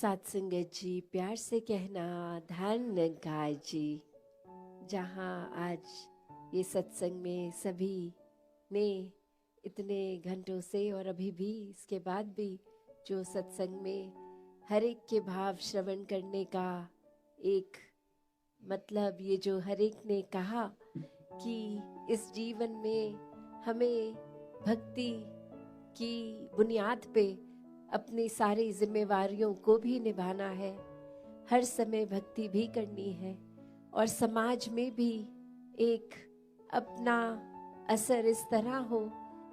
सत्संगत जी, प्यार से कहना ध्यान निरंकार जी। जहाँ आज ये सत्संग में सभी ने इतने घंटों से और अभी भी इसके बाद भी जो सत्संग में हर एक के भाव श्रवण करने का एक मतलब, ये जो हर एक ने कहा कि इस जीवन में हमें भक्ति की बुनियाद पे अपनी सारी जिम्मेवारियों को भी निभाना है, हर समय भक्ति भी करनी है और समाज में भी एक अपना असर इस तरह हो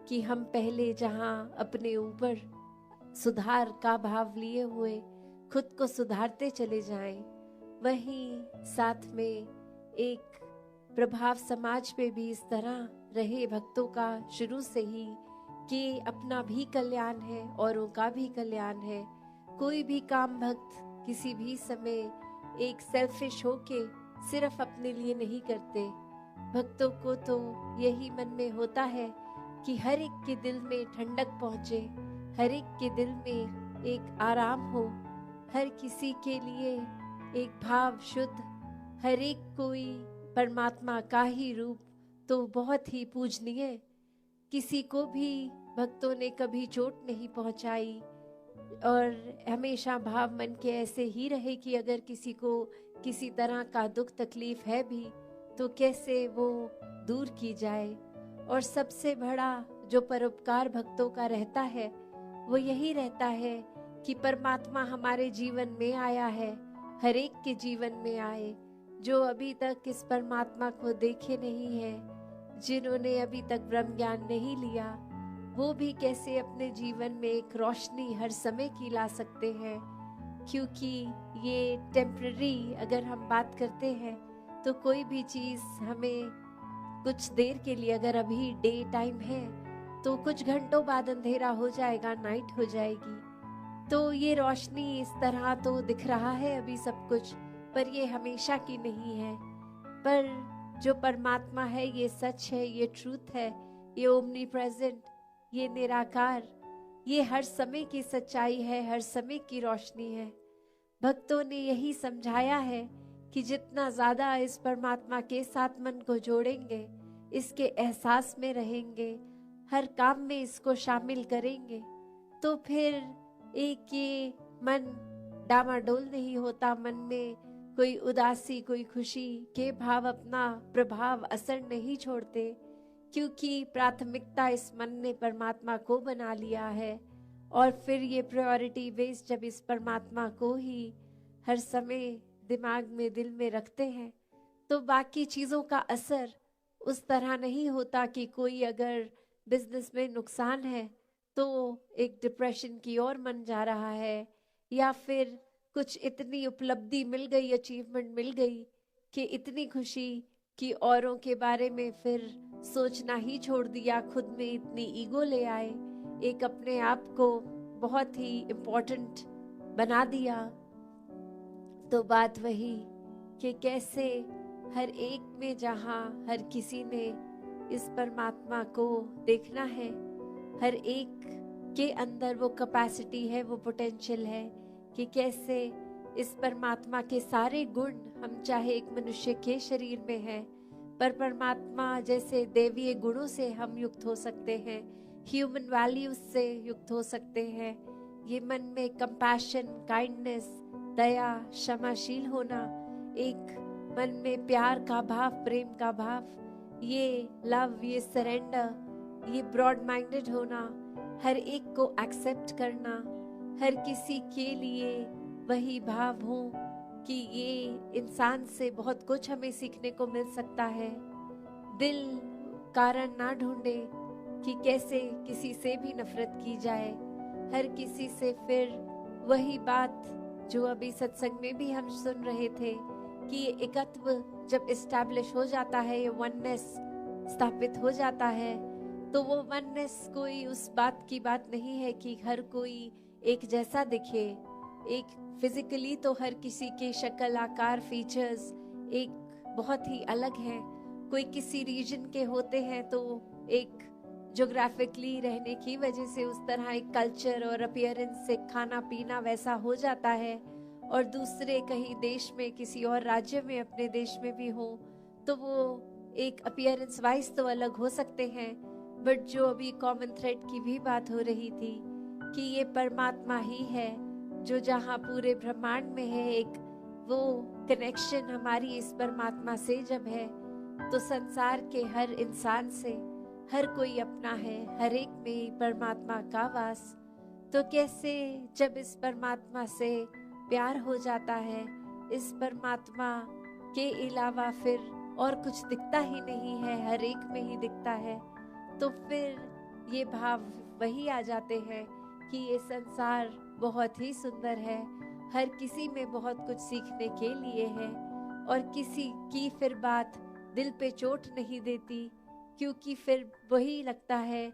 कि हम पहले जहाँ अपने ऊपर सुधार का भाव लिए हुए खुद को सुधारते चले जाएं, वहीं साथ में एक प्रभाव समाज पे भी इस तरह रहे भक्तों का शुरू से ही कि अपना भी कल्याण है, औरों का भी कल्याण है। कोई भी काम भक्त किसी भी समय एक सेल्फिश होके सिर्फ अपने लिए नहीं करते। भक्तों को तो यही मन में होता है कि हर एक के दिल में ठंडक पहुँचे, हर एक के दिल में एक आराम हो, हर किसी के लिए एक भाव शुद्ध, हर एक कोई परमात्मा का ही रूप तो बहुत ही पूजनीय। किसी को भी भक्तों ने कभी चोट नहीं पहुंचाई और हमेशा भाव मन के ऐसे ही रहे कि अगर किसी को किसी तरह का दुख तकलीफ है भी तो कैसे वो दूर की जाए। और सबसे बड़ा जो परोपकार भक्तों का रहता है वो यही रहता है कि परमात्मा हमारे जीवन में आया है, हर एक के जीवन में आए। जो अभी तक इस परमात्मा को देखे नहीं है, जिन्होंने अभी तक ब्रह्म ज्ञान नहीं लिया, वो भी कैसे अपने जीवन में एक रोशनी हर समय की ला सकते हैं। क्योंकि ये टेम्पररी अगर हम बात करते हैं तो कोई भी चीज़ हमें कुछ देर के लिए, अगर अभी डे टाइम है तो कुछ घंटों बाद अंधेरा हो जाएगा, नाइट हो जाएगी। तो ये रोशनी इस तरह तो दिख रहा है अभी सब कुछ, पर ये हमेशा की नहीं है। पर जो परमात्मा है ये सच है, ये ट्रूथ है, ये ओमनी प्रेजेंट, ये निराकार, ये हर समय की सच्चाई है, हर समय की रोशनी है। भक्तों ने यही समझाया है कि जितना ज्यादा इस परमात्मा के साथ मन को जोड़ेंगे, इसके एहसास में रहेंगे, हर काम में इसको शामिल करेंगे, तो फिर एक ये मन डामाडोल नहीं होता, मन में कोई उदासी कोई खुशी के भाव अपना प्रभाव असर नहीं छोड़ते, क्योंकि प्राथमिकता इस मन ने परमात्मा को बना लिया है। और फिर ये प्रायोरिटी बेस जब इस परमात्मा को ही हर समय दिमाग में दिल में रखते हैं तो बाकी चीज़ों का असर उस तरह नहीं होता कि कोई अगर बिजनेस में नुकसान है तो एक डिप्रेशन की ओर मन जा रहा है, या फिर कुछ इतनी उपलब्धि मिल गई, अचीवमेंट मिल गई कि इतनी खुशी कि औरों के बारे में फिर सोचना ही छोड़ दिया, खुद में इतनी ईगो ले आए, एक अपने आप को बहुत ही इम्पोर्टेंट बना दिया। तो बात वही कि कैसे हर एक में जहाँ हर किसी ने इस परमात्मा को देखना है, हर एक के अंदर वो कैपेसिटी है, वो पोटेंशियल है कि कैसे इस परमात्मा के सारे गुण, हम चाहे एक मनुष्य के शरीर में है पर परमात्मा जैसे देवीय गुणों से हम युक्त हो सकते हैं, ह्यूमन वैल्यूज से युक्त हो सकते हैं। ये मन में कंपैशन, काइंडनेस, दया, क्षमाशील होना, एक मन में प्यार का भाव, प्रेम का भाव, ये लव, ये सरेंडर, ये ब्रॉड माइंडेड होना, हर एक को एक्सेप्ट करना, हर किसी के लिए वही भाव हो कि ये इंसान से बहुत कुछ हमें सीखने को मिल सकता है। दिल कारण ना ढूंढे कि कैसे किसी से भी नफरत की जाए, हर किसी से फिर वही बात जो अभी सत्संग में भी हम सुन रहे थे कि ये एकत्व जब इस्टेब्लिश हो जाता है, ये वननेस स्थापित हो जाता है, तो वो वननेस कोई उस बात की बात नहीं है कि हर कोई एक जैसा दिखे। एक फिजिकली तो हर किसी के शक्ल, आकार, फीचर्स एक बहुत ही अलग हैं। कोई किसी रीजन के होते हैं तो एक ज्योग्राफिकली रहने की वजह से उस तरह एक कल्चर और अपीयरेंस से खाना पीना वैसा हो जाता है, और दूसरे कहीं देश में किसी और राज्य में अपने देश में भी हो तो वो एक अपीयरेंस वाइज तो अलग हो सकते हैं, बट जो अभी कॉमन थ्रेड की भी बात हो रही थी कि ये परमात्मा ही है जो जहाँ पूरे ब्रह्मांड में है, एक वो कनेक्शन हमारी इस परमात्मा से जब है तो संसार के हर इंसान से हर कोई अपना है, हर एक में ही परमात्मा का वास। तो कैसे जब इस परमात्मा से प्यार हो जाता है, इस परमात्मा के अलावा फिर और कुछ दिखता ही नहीं है, हर एक में ही दिखता है, तो फिर ये भाव वही आ जाते हैं कि ये संसार बहुत ही सुंदर है, हर किसी में बहुत कुछ सीखने के लिए है, और किसी की फिर बात दिल पे चोट नहीं देती, क्योंकि फिर वही लगता है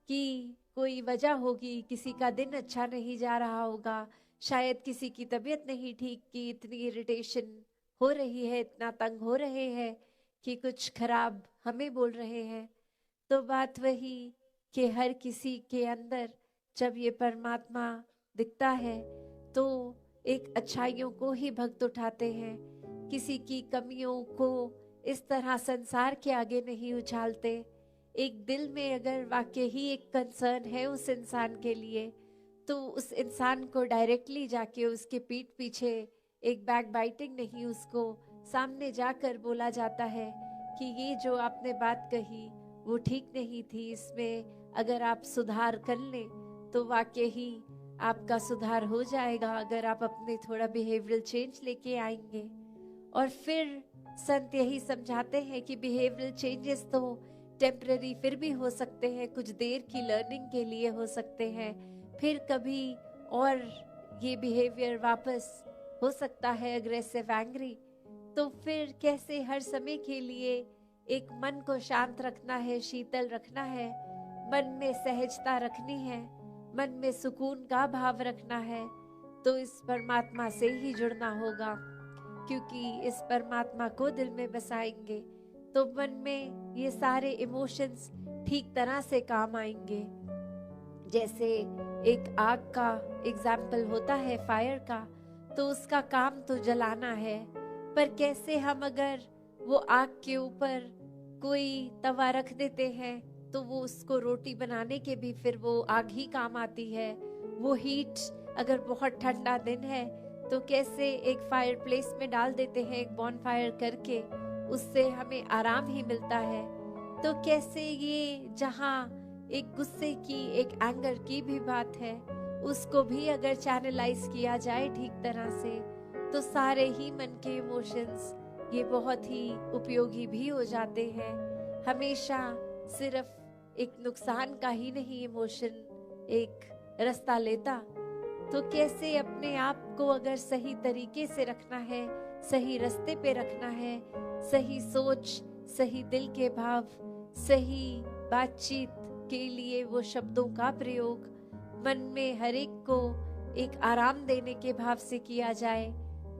कि कोई वजह होगी, किसी का दिन अच्छा नहीं जा रहा होगा, शायद किसी की तबीयत नहीं ठीक की, इतनी इरिटेशन हो रही है, इतना तंग हो रहे हैं कि कुछ खराब हमें बोल रहे हैं। तो बात वही कि हर किसी के अंदर जब ये परमात्मा दिखता है तो एक अच्छाइयों को ही भक्त उठाते हैं, किसी की कमियों को इस तरह संसार के आगे नहीं उछालते। एक दिल में अगर वाकई ही एक कंसर्न है उस इंसान के लिए तो उस इंसान को डायरेक्टली जाके उसके पीठ पीछे एक बैक बाइटिंग नहीं, उसको सामने जाकर बोला जाता है कि ये जो आपने बात कही वो ठीक नहीं थी, इसमें अगर आप सुधार कर लें तो वाकई ही आपका सुधार हो जाएगा, अगर आप अपने थोड़ा बिहेवियरल चेंज लेके आएंगे। और फिर संत यही समझाते हैं कि बिहेवियरल चेंजेस तो टेम्पररी फिर भी हो सकते हैं, कुछ देर की लर्निंग के लिए हो सकते हैं, फिर कभी और ये बिहेवियर वापस हो सकता है अग्रेसिव एंग्री। तो फिर कैसे हर समय के लिए एक मन को शांत रखना है, शीतल रखना है, मन में सहजता रखनी है, मन में सुकून का भाव रखना है, तो इस परमात्मा से ही जुड़ना होगा, क्योंकि इस परमात्मा को दिल में बसाएंगे तो मन में ये सारे इमोशंस ठीक तरह से काम आएंगे। जैसे एक आग का एग्जाम्पल होता है फायर का, तो उसका काम तो जलाना है, पर कैसे हम अगर वो आग के ऊपर कोई तवा रख देते हैं तो वो उसको रोटी बनाने के भी फिर वो आग ही काम आती है। वो हीट अगर बहुत ठंडा दिन है तो कैसे एक फायर प्लेस में डाल देते हैं, एक बॉन फायर करके, उससे हमें आराम ही मिलता है। तो कैसे ये जहाँ एक गुस्से की, एक एंगर की भी बात है, उसको भी अगर चैनलाइज किया जाए ठीक तरह से तो सारे ही मन के इमोशंस ये बहुत ही उपयोगी भी हो जाते हैं। हमेशा सिर्फ एक नुकसान का ही नहीं इमोशन एक रास्ता लेता, तो कैसे अपने आप को अगर सही तरीके से रखना है, सही रास्ते पे रखना है, सही सोच, सही दिल के भाव, सही बातचीत के लिए वो शब्दों का प्रयोग मन में हर एक को एक आराम देने के भाव से किया जाए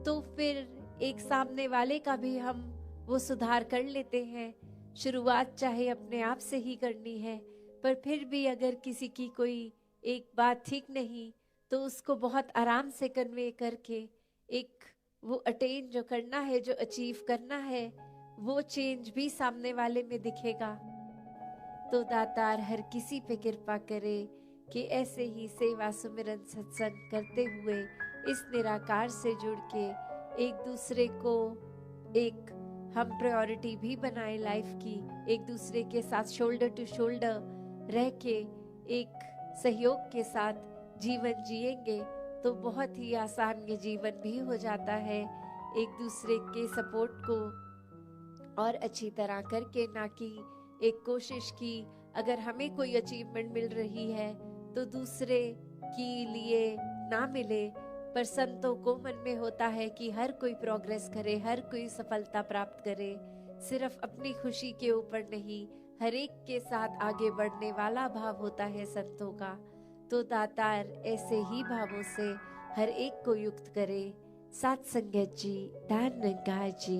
तो फिर एक सामने वाले का भी हम वो सुधार कर लेते हैं। शुरुआत चाहे अपने आप से ही करनी है, पर फिर भी अगर किसी की कोई एक बात ठीक नहीं तो उसको बहुत आराम से कन्वे करके एक वो अटेन जो करना है, जो अचीव करना है, वो चेंज भी सामने वाले में दिखेगा। तो दातार हर किसी पे कृपा करे कि ऐसे ही सेवा सुमिरन सत्संग करते हुए इस निराकार से जुड़ के एक दूसरे को एक हम प्रायोरिटी भी बनाए लाइफ की, एक दूसरे के साथ शोल्डर टू शोल्डर रह के एक सहयोग के साथ जीवन जिएंगे तो बहुत ही आसान ये जीवन भी हो जाता है। एक दूसरे के सपोर्ट को और अच्छी तरह करके, ना कि एक कोशिश की अगर हमें कोई अचीवमेंट मिल रही है तो दूसरे के लिए ना मिले, पर संतों को मन में होता है कि हर कोई प्रोग्रेस करे, हर कोई सफलता प्राप्त करे, सिर्फ अपनी खुशी के ऊपर नहीं, हर एक के साथ आगे बढ़ने वाला भाव होता है संतों का। तो दातार ऐसे ही भावों से हर एक को युक्त करे। साथ संगत जी, धन निगाह जी।